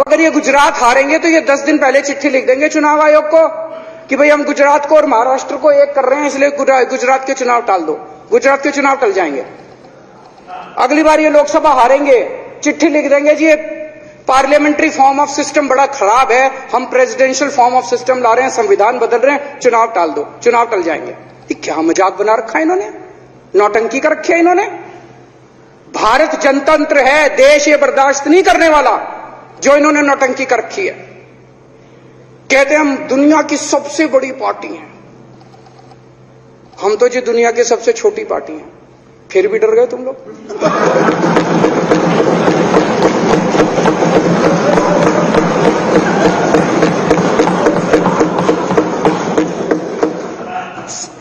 तो अगर ये गुजरात हारेंगे तो ये 10 दिन पहले चिट्ठी लिख देंगे चुनाव आयोग को कि भाई हम गुजरात को और महाराष्ट्र को एक कर रहे हैं, इसलिए गुजरात के चुनाव टाल दो। गुजरात के चुनाव टल जाएंगे। अगली बार ये लोकसभा हारेंगे, चिट्ठी लिख देंगे जी ये पार्लियामेंट्री फॉर्म ऑफ सिस्टम बड़ा खराब है, हम प्रेसिडेंशियल फॉर्म ऑफ सिस्टम ला रहे हैं, संविधान बदल रहे हैं, चुनाव टाल दो। चुनाव टल जाएंगे। ये क्या मजाक बना रखा है इन्होंने, नौटंकी कर रखी है इन्होंने। भारत जनतंत्र है, देश ये बर्दाश्त नहीं करने वाला जो इन्होंने नौटंकी कर रखी है। कहते हैं हम दुनिया की सबसे बड़ी पार्टी हैं, हम तो जी दुनिया की सबसे छोटी पार्टी हैं। फिर भी डर गए तुम लोग।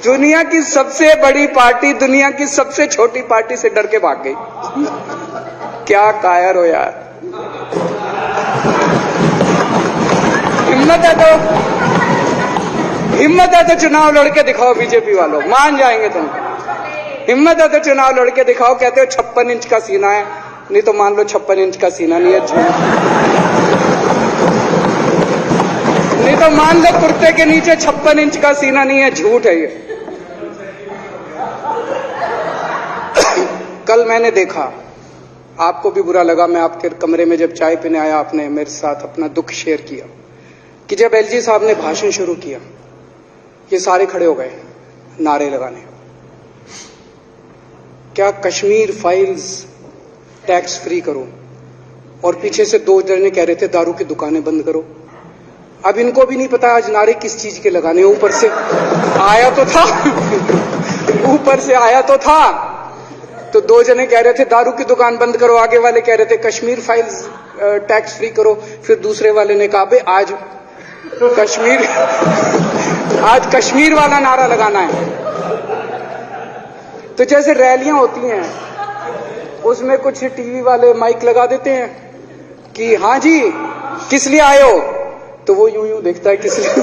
दुनिया की सबसे बड़ी पार्टी दुनिया की सबसे छोटी पार्टी से डर के भाग गई। क्या कायर हो यार। हिम्मत है तो चुनाव लड़के दिखाओ बीजेपी वालों, मान जाएंगे तुम। हिम्मत है तो चुनाव लड़के दिखाओ। कहते हो 56 इंच का सीना है, नहीं तो मान लो 56 इंच का सीना नहीं है, झूठ। नहीं तो मान लो कुर्ते के नीचे 56 इंच का सीना नहीं है, झूठ है ये। कल मैंने देखा, आपको भी बुरा लगा, मैं आपके कमरे में जब चाय पीने आया आपने मेरे साथ अपना दुख शेयर किया कि जब एलजी साहब ने भाषण शुरू किया ये सारे खड़े हो गए नारे लगाने। क्या कश्मीर फाइल्स टैक्स फ्री करो, और पीछे से 2 जने कह रहे थे दारू की दुकानें बंद करो। अब इनको भी नहीं पता आज नारे किस चीज के लगाने। ऊपर से आया तो था ऊपर से आया तो था, तो 2 जने कह रहे थे दारू की दुकान बंद करो, आगे वाले कह रहे थे कश्मीर फाइल्स टैक्स फ्री करो, फिर दूसरे वाले ने कहा भाई आज कश्मीर वाला नारा लगाना है। तो जैसे रैलियां होती हैं उसमें कुछ टीवी वाले माइक लगा देते हैं कि हाँ जी किस लिए आए हो, तो वो यूं यूं देखता है किस लिए।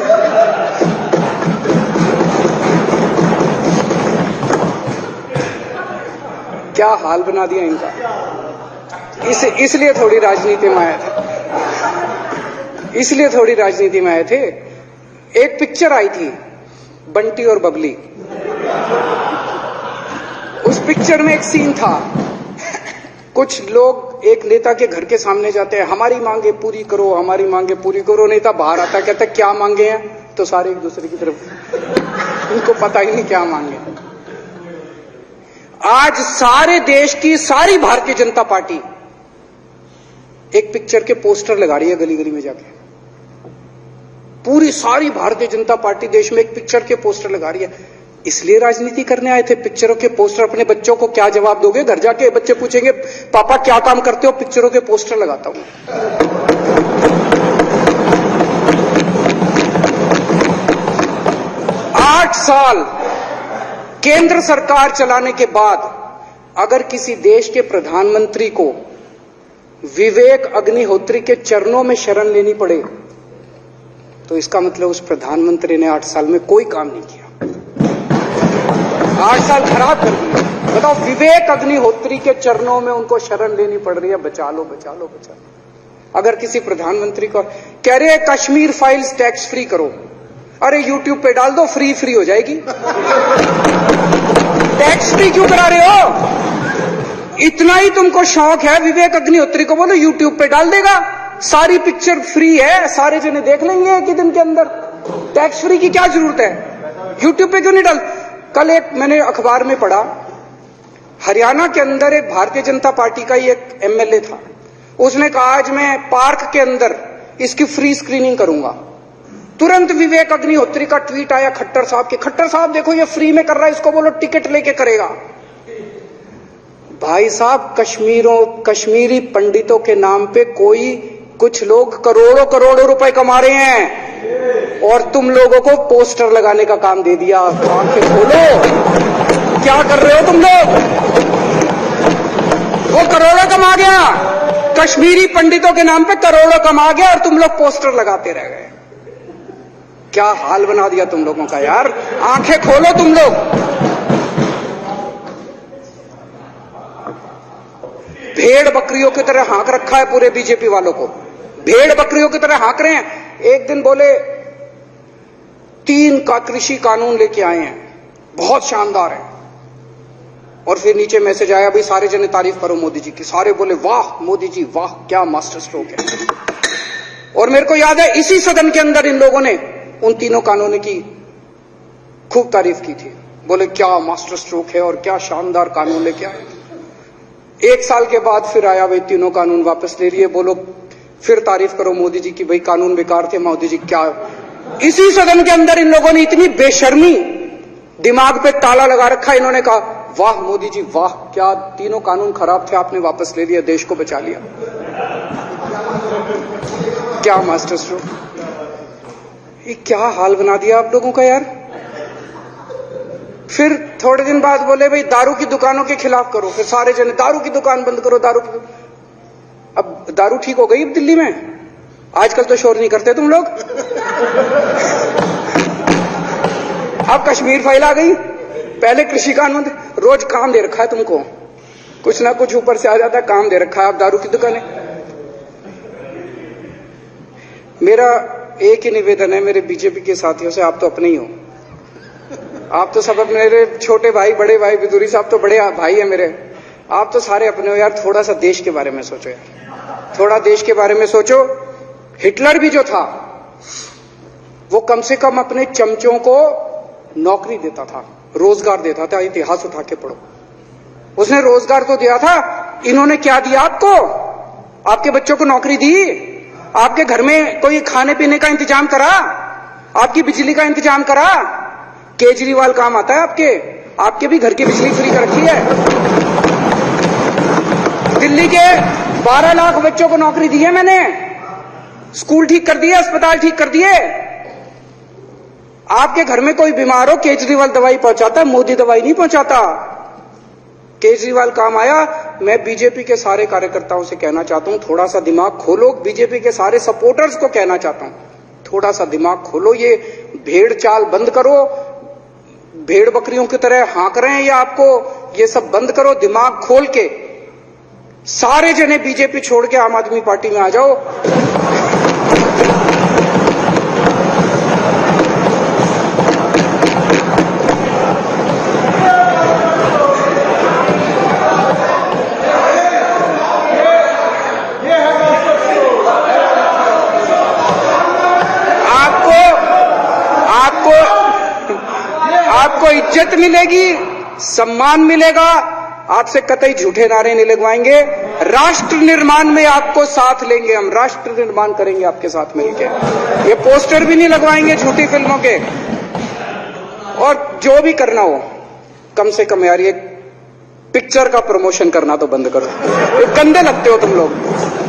क्या हाल बना दिया इनका। इसलिए थोड़ी राजनीति में आए थे, इसलिए थोड़ी राजनीति में आए थे। एक पिक्चर आई थी बंटी और बबली, उस पिक्चर में एक सीन था, कुछ लोग एक नेता के घर के सामने जाते हैं, हमारी मांगे पूरी करो, हमारी मांगे पूरी करो। नेता बाहर आता कहता है क्या मांगे हैं, तो सारे एक दूसरे की तरफ, उनको पता ही नहीं क्या मांगे। आज सारे देश की सारी भारतीय जनता पार्टी एक पिक्चर के पोस्टर लगा रही है गली गली में जाके। पूरी सारी भारतीय जनता पार्टी देश में एक पिक्चर के पोस्टर लगा रही है। इसलिए राजनीति करने आए थे, पिक्चरों के पोस्टर। अपने बच्चों को क्या जवाब दोगे? घर जाके बच्चे पूछेंगे पापा क्या काम करते हो? पिक्चरों के पोस्टर लगाता हूं। 8 साल केंद्र सरकार चलाने के बाद अगर किसी देश के प्रधानमंत्री को विवेक अग्निहोत्री के चरणों में शरण लेनी पड़े तो इसका मतलब उस प्रधानमंत्री ने 8 साल में कोई काम नहीं किया। 8 साल खराब कर दिए। बताओ, विवेक अग्निहोत्री के चरणों में उनको शरण लेनी पड़ रही है, बचा लो बचा लो बचा लो। अगर किसी प्रधानमंत्री को कह रहे कश्मीर फाइल्स टैक्स फ्री करो, अरे यूट्यूब पे डाल दो, फ्री फ्री हो जाएगी। टैक्स फ्री क्यों करा रहे हो? इतना ही तुमको शौक है, विवेक अग्निहोत्री को बोलो यूट्यूब पे डाल देगा, सारी पिक्चर फ्री है, सारे जने देख लेंगे एक ही दिन के अंदर। टैक्स फ्री की क्या जरूरत है? यूट्यूब पे क्यों नहीं डाल? कल एक मैंने अखबार में पढ़ा, हरियाणा के अंदर एक भारतीय जनता पार्टी का ही एक एमएलए था, उसने कहा आज मैं पार्क के अंदर इसकी फ्री स्क्रीनिंग करूंगा। तुरंत विवेक अग्निहोत्री का ट्वीट आया खट्टर साहब के, खट्टर साहब देखो ये फ्री में कर रहा है, इसको बोलो टिकट लेके करेगा। भाई साहब, कश्मीरी पंडितों के नाम पे कुछ लोग करोड़ों करोड़ों रुपए कमा रहे हैं और तुम लोगों को पोस्टर लगाने का काम दे दिया। आंखें खोलो, क्या कर रहे हो तुम लोग? वो करोड़ों कमा गया, कश्मीरी पंडितों के नाम पे करोड़ों कमा गया और तुम लोग पोस्टर लगाते रह गए। क्या हाल बना दिया तुम लोगों का यार। आंखें खोलो तुम लोग। भेड़ बकरियों की तरह हाँक रखा है पूरे बीजेपी वालों को। भेड़ बकरियों की तरह हाँक रहे हैं। एक दिन बोले 3 का कृषि कानून लेके आए हैं, बहुत शानदार है। और फिर नीचे मैसेज आया, भाई सारे जने तारीफ करो मोदी जी की। सारे बोले वाह मोदी जी वाह, क्या मास्टर स्ट्रोक है। और मेरे को याद है इसी सदन के अंदर इन लोगों ने उन 3 कानूनों की खूब तारीफ की थी, बोले क्या मास्टर स्ट्रोक है और क्या शानदार कानून लेके आए। 1 साल के बाद फिर आया, भाई 3 कानून वापस ले लिए, बोलो फिर तारीफ करो मोदी जी की, भाई कानून बेकार थे मोदी जी। क्या इसी सदन के अंदर इन लोगों ने इतनी बेशर्मी, दिमाग पे ताला लगा रखा, इन्होंने कहा वाह मोदी जी वाह, क्या 3 कानून खराब थे आपने वापस ले लिया, देश को बचा लिया। क्या मास्टर स्ट्रोक, ये क्या हाल बना दिया आप लोगों का यार। फिर थोड़े दिन बाद बोले भाई दारू की दुकानों के खिलाफ करो, फिर सारे जने दारू की दुकान बंद करो, दारू की। अब दारू ठीक हो गई अब दिल्ली में, आजकल तो शोर नहीं करते तुम लोग। अब कश्मीर फाइल आ गई, पहले कृषि कानून, रोज काम दे रखा है तुमको, कुछ ना कुछ ऊपर से आ जाता है, काम दे रखा है। अब दारू की दुकानें। मेरा एक ही निवेदन है मेरे बीजेपी के साथियों से, आप तो अपने ही हो, आप तो सब मेरे छोटे भाई, बड़े भाई, बिदुरी साहब तो बड़े भाई है मेरे, आप तो सारे अपने हो यार। थोड़ा सा देश के बारे में सोचो यार, थोड़ा देश के बारे में सोचो। हिटलर भी जो था वो कम से कम अपने चमचों को नौकरी देता था, रोजगार देता था। इतिहास उठा के पढ़ो, उसने रोजगार तो दिया था। इन्होंने क्या दिया आपको? आपके बच्चों को नौकरी दी, आपके घर में कोई खाने पीने का इंतजाम करा, आपकी बिजली का इंतजाम करा। केजरीवाल काम आता है आपके भी घर की बिजली फ्री कर रखी है। दिल्ली के 12 लाख बच्चों को नौकरी दी है मैंने, स्कूल ठीक कर दिए, अस्पताल ठीक कर दिए। आपके घर में कोई बीमार हो, केजरीवाल दवाई पहुंचाता, मोदी दवाई नहीं पहुंचाता। केजरीवाल काम आया। मैं बीजेपी के सारे कार्यकर्ताओं से कहना चाहता हूं, थोड़ा सा दिमाग खोलो। बीजेपी के सारे सपोर्टर्स को कहना चाहता हूं, थोड़ा सा दिमाग खोलो। ये भेड़ चाल बंद करो, भेड़ बकरियों की तरह हाँक रहे हैं ये आपको, ये सब बंद करो। दिमाग खोल के सारे जने बीजेपी छोड़ के आम आदमी पार्टी में आ जाओ। आपको इज्जत मिलेगी, सम्मान मिलेगा, आपसे कतई झूठे नारे नहीं लगवाएंगे। राष्ट्र निर्माण में आपको साथ लेंगे हम, राष्ट्र निर्माण करेंगे आपके साथ मिलकर। ये पोस्टर भी नहीं लगवाएंगे झूठी फिल्मों के। और जो भी करना हो, कम से कम यार ये पिक्चर का प्रमोशन करना तो बंद करो, ये गंदे लगते हो तुम लोग।